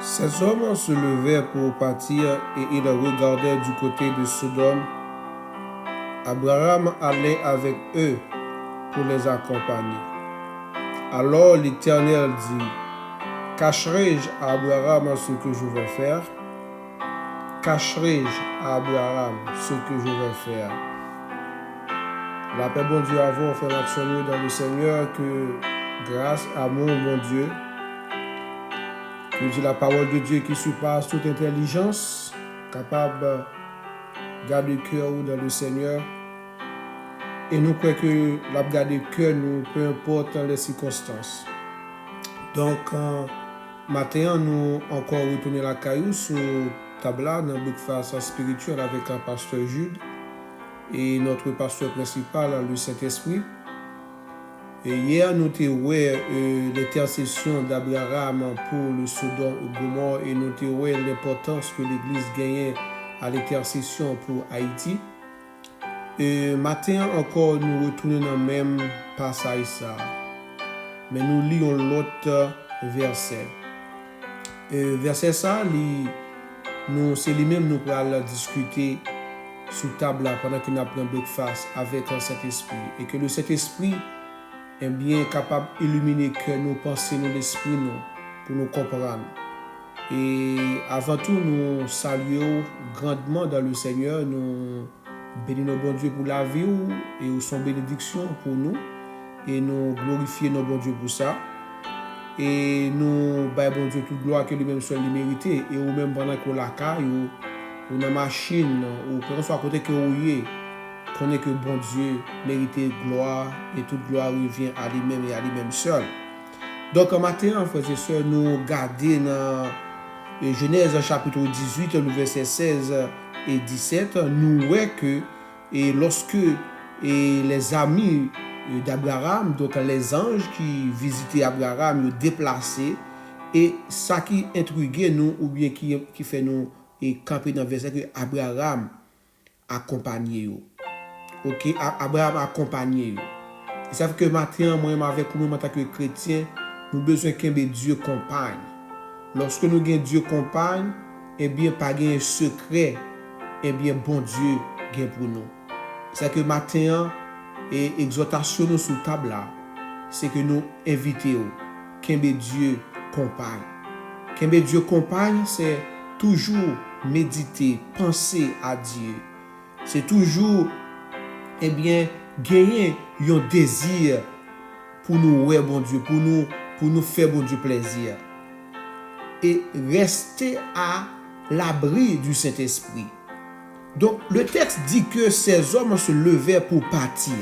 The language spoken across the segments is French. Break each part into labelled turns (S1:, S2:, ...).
S1: Ces hommes se levèrent pour partir et ils regardèrent du côté de Sodome. Abraham allait avec eux pour les accompagner. Alors l'Éternel dit, cacherai-je à Abraham ce que je vais faire? Cacherai-je à Abraham ce que je vais faire? La paix, bon Dieu, avant, fait l'action dans le Seigneur, que grâce à mon bon Dieu, que dit la parole de Dieu qui surpasse toute intelligence, capable de garder le cœur dans le Seigneur. Et nous croyons que la garder le cœur, nous, peu importe les circonstances. Donc, matin, nous encore retourner la caillou sur Tabla, dans le face spirituel avec un pasteur Jude et notre pasteur principal, le Saint-Esprit. Et hier, nous avons vu l'intercession d'Abraham pour le Sodome et Gomorrhe et nous avons vu l'importance que l'Église gagnait à l'intercession pour Haïti. Et matin encore, nous retournons dans le même passage ça. Mais nous lisons l'autre verset. Verset ça, c'est lui-même nous allons discuter sous table pendant que nous avons breakfast avec le Saint-Esprit. Et que le Saint-Esprit est bien capable d'illuminer que nos pensées, nos esprits, nous, pour nous comprendre. Et avant tout, nous saluons grandement dans le Seigneur, nous bénissons nos bon Dieu pour la vie et son bénédiction pour nous. Et nous glorifions nos bon Dieu pour ça. Et nous baillons bon Dieu toute gloire que lui-même soit mérité. Et ou même pendant qu'on la caille, ou dans la machine, ou qu'on soit à côté que vous y connaît que bon Dieu mérite gloire et toute gloire revient à lui-même et à lui-même seul. Donc, en matin, frères et sœurs, nous regardons dans Genèse chapitre 18, le verset 16 et 17, nous voyons que lorsque les amis d'Abraham, donc les anges qui visitaient Abraham, nous déplacés, et ça qui intriguait nous, ou bien qui fait nous camper dans le verset que Abraham accompagnait nous. Ok, Abraham accompagné. Et ça fait que maintenant, moi, avec nous, en tant que chrétien, nous avons besoin que Dieu compagne. Lorsque nous avons Dieu compagne, eh bien, pas un secret, eh bien, bon Dieu gagne pour nous. C'est que maintenant, et exhortation nous sous table là, c'est que nous invitons que Dieu compagne. Que Dieu compagne, c'est toujours méditer, penser à Dieu. C'est toujours eh bien, gagner un désir pour nous, ouais, bon Dieu, pour nous faire, bon Dieu, plaisir. Et rester à l'abri du Saint-Esprit. Donc, le texte dit que ces hommes se levèrent pour partir.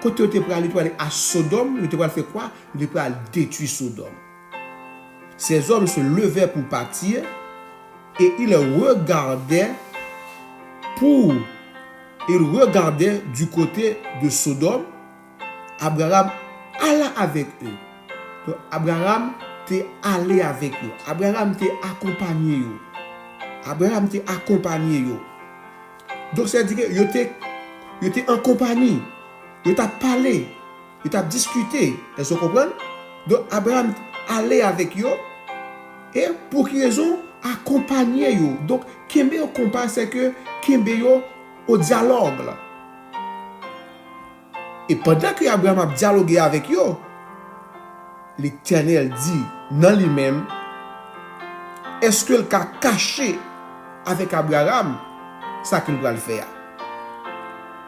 S1: Quand ils étaient prêts à aller à Sodome, ils étaient prêts à faire quoi? Ils étaient prêts à détruire Sodome. Ces hommes se levèrent pour partir et ils regardaient ils regardaient du côté de Sodome. Abraham alla avec eux. Donc, Abraham t'est allé avec eux. Abraham t'est accompagné eux. Abraham t'est accompagné eux. Donc, c'est-à-dire que ils étaient en compagnie. Ils t'a parlé. Ils t'a discuté. Est-ce que vous comprenez? Donc, Abraham allait avec eux. Et pour qu'ils raison accompagné eux. Donc, Kimbe au compagne, c'est que Kimbe au dialogue là. Et pendant que Abraham a dialogué avec eux, l'Éternel dit dans lui-même, est-ce que le a caché avec Abraham ça qu'il va le faire?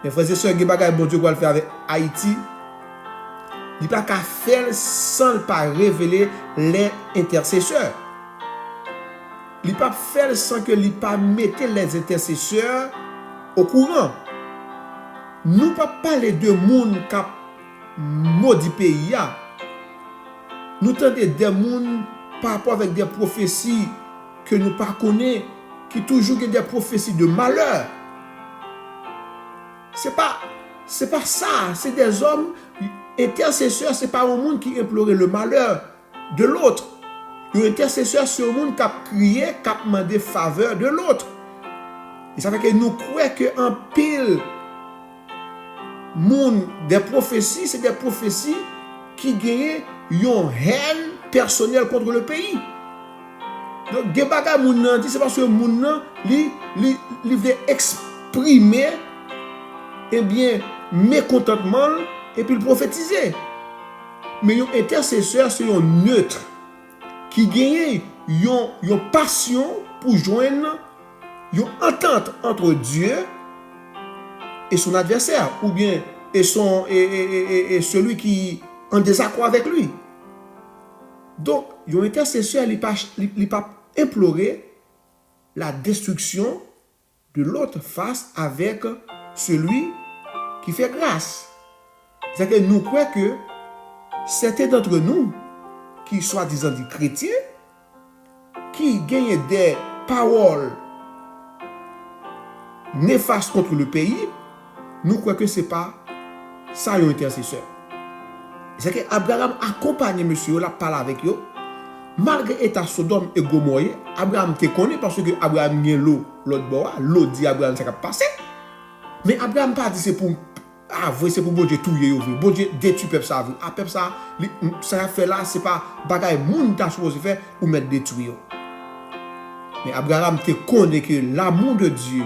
S1: Mais frères et sœurs, bon Dieu va le faire avec Haïti. Il ne peut pas faire sans ne pas révéler les intercesseurs. Il ne peut pas faire sans que il pas mettre les intercesseurs au courant. Nous ne pouvons pas parler de monde qui a maudit pays. Nous entendons des gens par rapport avec des prophéties que nous ne connaissons pas, qui toujours ont des prophéties de malheur. Ce n'est pas ça. C'est des hommes intercesseurs. Ce n'est pas un monde qui implore le malheur de l'autre. Les intercesseurs, c'est un monde qui a crié, qui a demandé faveur de l'autre. Et ça fait que nous croyons qu'en pile, des prophéties, c'est des prophéties qui gagnent une haine personnelle contre le pays. Donc, des bagages moun nan dit, c'est parce que moun nan, li veut exprimer, eh bien, mécontentement, et puis le prophétiser. Mais un intercesseur, c'est un neutre, qui gagne une passion pour joindre une entente entre Dieu et son adversaire, ou bien et celui qui est en désaccord avec lui. Donc, un intercesseur, il ne peut pas implorer la destruction de l'autre face avec celui qui fait grâce. C'est-à-dire que nous croyons que certains d'entre nous, qui soi-disant des chrétiens, qui gagnent des paroles néfastes contre le pays, nous croyons que ce n'est pas ça un intercesseur. C'est que Abraham accompagne monsieur là, parle avec eux. Malgré l'état Sodome et Gomorrhe, Abraham te connaît parce que Abraham a l'eau, l'eau dit Abraham ça va passer. Mais Abraham pas dit c'est pour c'est pour bon Dieu tout bon Dieu détruire peuple ça. Ah peuple ça fait là c'est pas bagaille moun ta supposé faire ou mettre détruire. Mais Abraham te connaît que l'amour de Dieu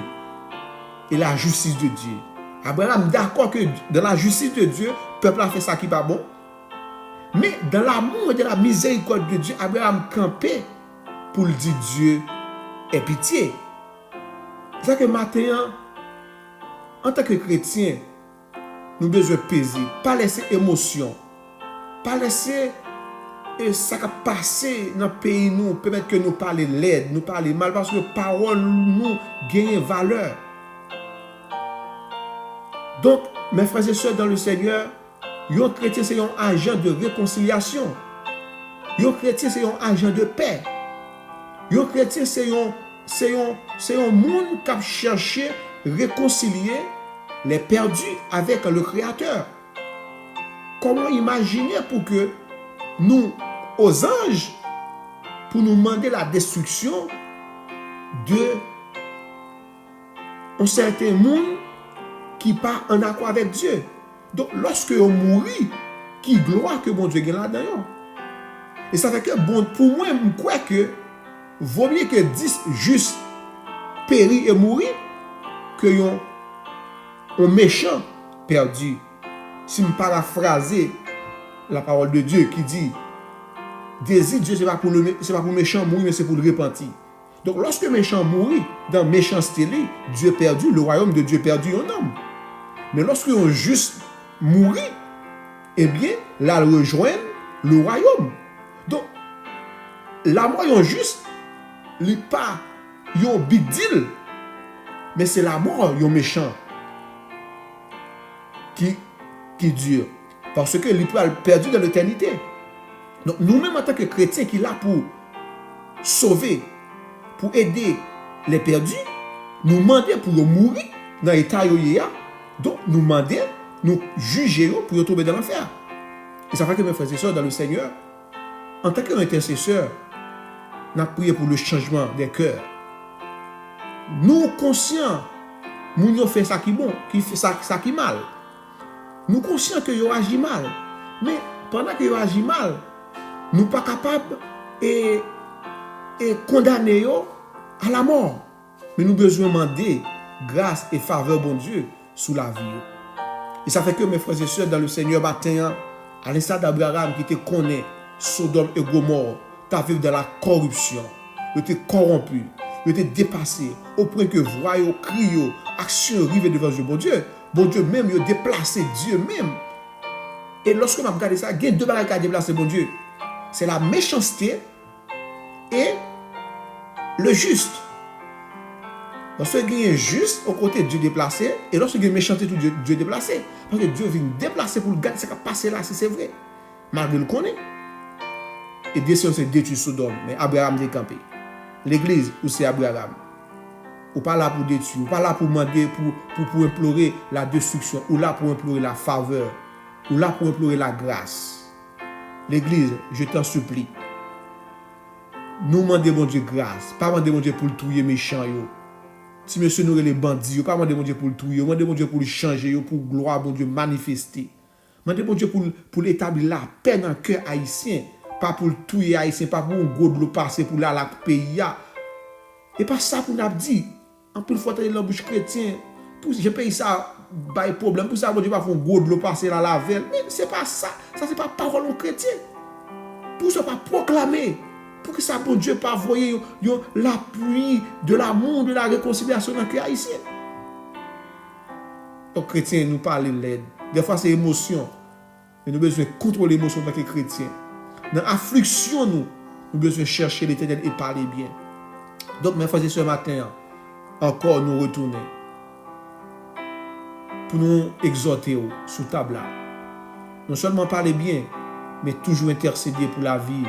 S1: et la justice de Dieu. Abraham d'accord que dans la justice de Dieu, peuple a fait ça qui pas bon. Mais dans l'amour et de la miséricorde de Dieu, Abraham campait pour le dire Dieu ait pitié. C'est que maintenant, en tant que chrétien, nous avons besoin de peser, pas laisser émotion, pas laisser ça qui passe dans le pays, nous, permettre que nous parlions l'aide, nous parlions mal, parce que la parole nous gagne valeur. Donc, mes frères et sœurs dans le Seigneur, un chrétien c'est un agent de réconciliation. Un chrétien c'est un agent de paix. Un chrétien c'est un monde qui a cherché à réconcilier les perdus avec le Créateur. Comment imaginer pour que nous, aux anges, pour nous demander la destruction de un certain monde qui part en accord avec Dieu. Donc, lorsque on mourit, qui gloire que bon Dieu est là-dedans. Et ça fait que, bon, pour moi, je crois que vaut mieux que 10 justes périr et mourir que un méchant perdu. Si je paraphrase la parole de Dieu qui dit désir Dieu, ce n'est pas pour le méchant mourir, mais c'est pour le repentir. Donc, lorsque le méchant mourit, dans méchanceté, Dieu perdu, le royaume de Dieu perdu un homme. Mais lorsque un juste mourit, eh bien, là, rejoint le royaume. Donc, la mort est juste, il n'est pas un big deal, mais c'est la mort, un méchant, qui dure. Parce que il peut être perdu dans l'éternité. Donc, nous-mêmes, en tant que chrétiens, qui est là pour sauver, pour aider les perdus, nous demandons pour mourir dans l'état où il y a. Donc, nous demandons, nous juger pour tomber dans l'enfer. Et ça fait que mes frères et sœurs dans le Seigneur, en tant qu'intercesseur, nous avons prié pour le changement des cœurs. Nous conscients, nous avons fait ça qui est bon, qui fait ça qui est mal. Nous conscients que nous agissons mal. Mais pendant que nous agissons mal, nous ne sommes pas capables de condamner à la mort. Mais nous avons besoin de demander grâce et faveur, bon Dieu, sous la vie. Et ça fait que mes frères et sœurs dans le Seigneur matin, à l'instar d'Abraham qui te connaît, Sodome et Gomorrhe, tu as vécu dans la corruption, tu t'es corrompu, tu t'es dépassé, au point que voyons, crions, action arrive devant Dieu. Bon Dieu même, il a déplacé Dieu même. Et lorsque on a regardé ça, il y a deux bagages qui ont déplacé bon Dieu. C'est la méchanceté et le juste. Lorsque il y a un juste au côté de Dieu déplacé, et lorsque il y a une méchanceté, Dieu déplacé. Parce que Dieu vient déplacer pour le garder ce qui a passé là, si c'est vrai. Malgré le connaît. Et Dieu s'est détruit Sodome, mais Abraham est campé. L'église, où c'est Abraham. Ou pas là pour détruire, ou pas là pour demander, pour implorer la destruction, ou là pour implorer la faveur, ou là pour implorer la grâce. L'église, je t'en supplie. Nous demandons mon Dieu grâce, pas demander mon Dieu pour le tuer méchant. Si monsieur nous les bandits, pas demander mon Dieu pour le tuer, demander mon Dieu pour le changer, pour gloire, mon Dieu manifester. Demander mon Dieu pour établir la paix dans le cœur haïtien. pas pour le tuer haïtien, pas pour un gros de l'eau passer pour la pays. Et pas ça pour nous dit. En plus, il faut dans la bouche chrétien. Pour je paye ça, pas problème. Pour ça, bon Dieu va faire un gros de l'eau passer dans la veille. Mais c'est pas ça. Ça, c'est pas parole chrétien. Pour ça, pas proclamer. Pour que ça, bon Dieu, pas voyer l'appui de l'amour, de la réconciliation dans le cœur haïtien. Donc, chrétien, nous parlons de l'aide. Des fois, c'est émotion. Mais nous avons besoin de contrôler l'émotion en tant que chrétien. Dans l'affliction, nous avons besoin de chercher l'Éternel et parler bien. Donc, mes frères et ce matin, encore nous retourner pour nous exhorter sous table là. Non seulement parler bien, mais toujours intercéder pour la vie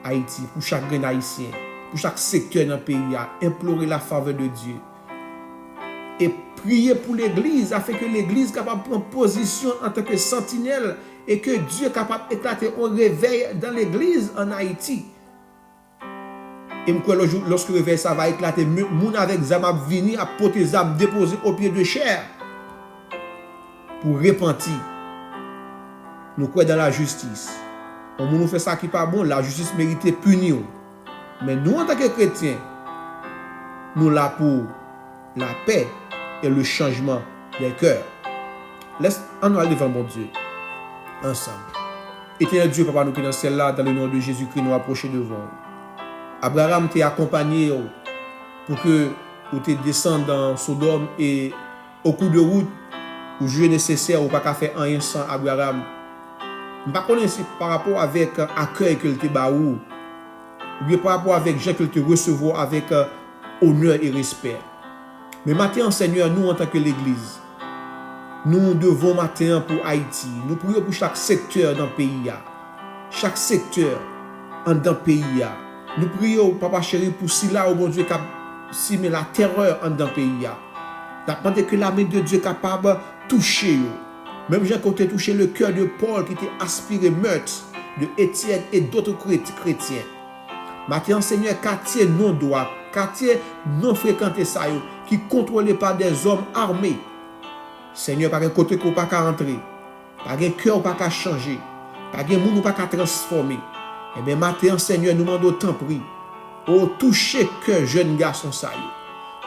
S1: Haïti, pour chaque grain haïtien, pour chaque secteur dans le pays, implorer la faveur de Dieu. Et prier pour l'Église afin que l'Église soit capable de prendre position en tant que sentinelle et que Dieu est capable d'éclater un réveil dans l'Église en Haïti. Et lorsque le réveil ça va éclater, moun avec zam a venir à porter zam déposer au pied de chair pour repentir. Nous croyons dans la justice. On nous fait ça qui n'est pas bon, la justice mérite punir. Mais nous en tant que chrétiens, nous là pour la paix et le changement des cœurs. On aller devant mon Dieu ensemble. Éternel Dieu, Papa, nous qui dans celle-là, dans le nom de Jésus-Christ, nous approcher devant. Abraham t'a accompagné pour que tu descendes dans Sodome et au coup de route, où Dieu est nécessaire ou pas qu'à faire rien sans Abraham. Je ne sais pas si par rapport avec l'accueil que tu as ou bien par rapport avec gens que tu recevoir avec honneur et respect. Mais maintenant, Seigneur, nous en tant que l'Église, nous devons maintenant pour Haïti, nous prions pour chaque secteur dans le pays. Chaque secteur dans le pays. Nous prions, Papa chéri, pour si là, au bon Dieu, si mais la terreur dans le pays. Nous demandons que la main de Dieu est capable de toucher. Même j'ai côté touché le cœur de Paul qui était aspiré meurtre, de Étienne et d'autres chrétiens. Maintenant, Seigneur, quartier non droit, quartier non fréquenté ça, qui contrôlé par des hommes armés. Seigneur, par un côté qu'on pas rentrer, par un cœur pas qu'à changer, par un monde pas qu'à transformer. Eh bien, maintenant, Seigneur, nous demandons autant prix. Oh, toucher cœur jeune garçon ça,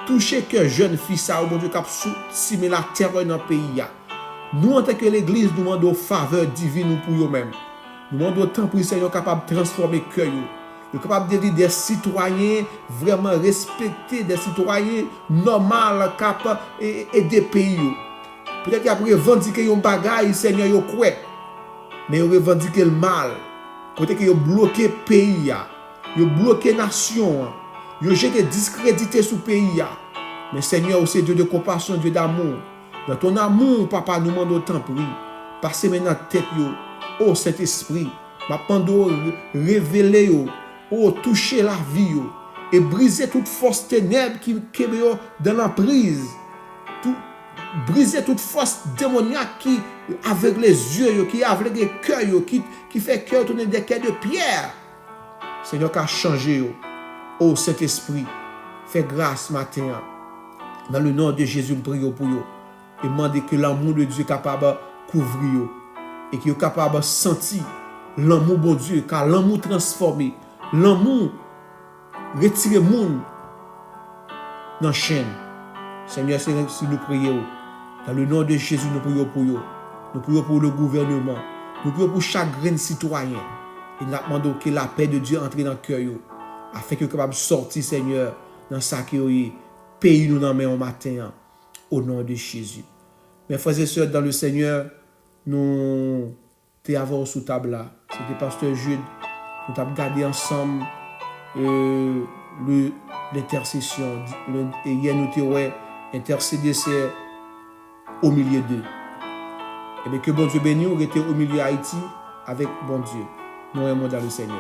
S1: toucher cœur jeune fille ça, au bon Dieu, qui a soumis la terreur dans le pays. Nous, en tant que l'Église, nous demandons faveur divine pour nous-mêmes. Nous demandons autant prix, Seigneur, capable de transformer le cœur. Nous capable de devenir des citoyens vraiment respectés, des citoyens normaux, capables et des pays. Peut-être qu'il y a revendiqué un bagage, Seigneur, yo quoi. Mais ils revendiquent le mal. Côté que ils bloqué le pays, ils bloqué la nation, ils ont discrédité ce pays. Mais Seigneur, c'est Dieu de compassion, Dieu d'amour. Dans ton amour, Papa, nous demandons autant prix. Passez maintenant tête, oh Saint-Esprit. M'appendons révéler, oh toucher la vie, et briser toute force ténèbre qui est dans la prise. Briser toute force démoniaque qui aveugle les yeux, qui aveugle les cœurs, qui fait cœur tourner des cœurs de pierre. Seigneur, qui a changé, oh Saint-Esprit, fais grâce matin. Dans le nom de Jésus, nous prions pour vous. Et demandez que l'amour de Dieu est capable de couvrir et qu'il est capable de sentir l'amour de Dieu, car l'amour transformé, l'amour retire le monde dans la chaîne. Seigneur, si nous prions, dans le nom de Jésus, nous prions pour vous. Nous prions pour le gouvernement. Nous prions pour chaque grain citoyen. Et nous demandons que la paix de Dieu entre dans le cœur, afin que nous soyons capables de sortir, Seigneur, dans ce pays nous dans main au matin, au nom de Jésus. Mes frères et sœurs, dans le Seigneur, nous t'avons sous table là. C'était Pasteur Jude. Nous avons gardé ensemble l'intercession. Et hier, nous t'avons intercédé, c'est au milieu d'eux. Et bien que bon Dieu bénisse, on était au milieu d'Haïti avec bon Dieu. Nous aimons dans le Seigneur.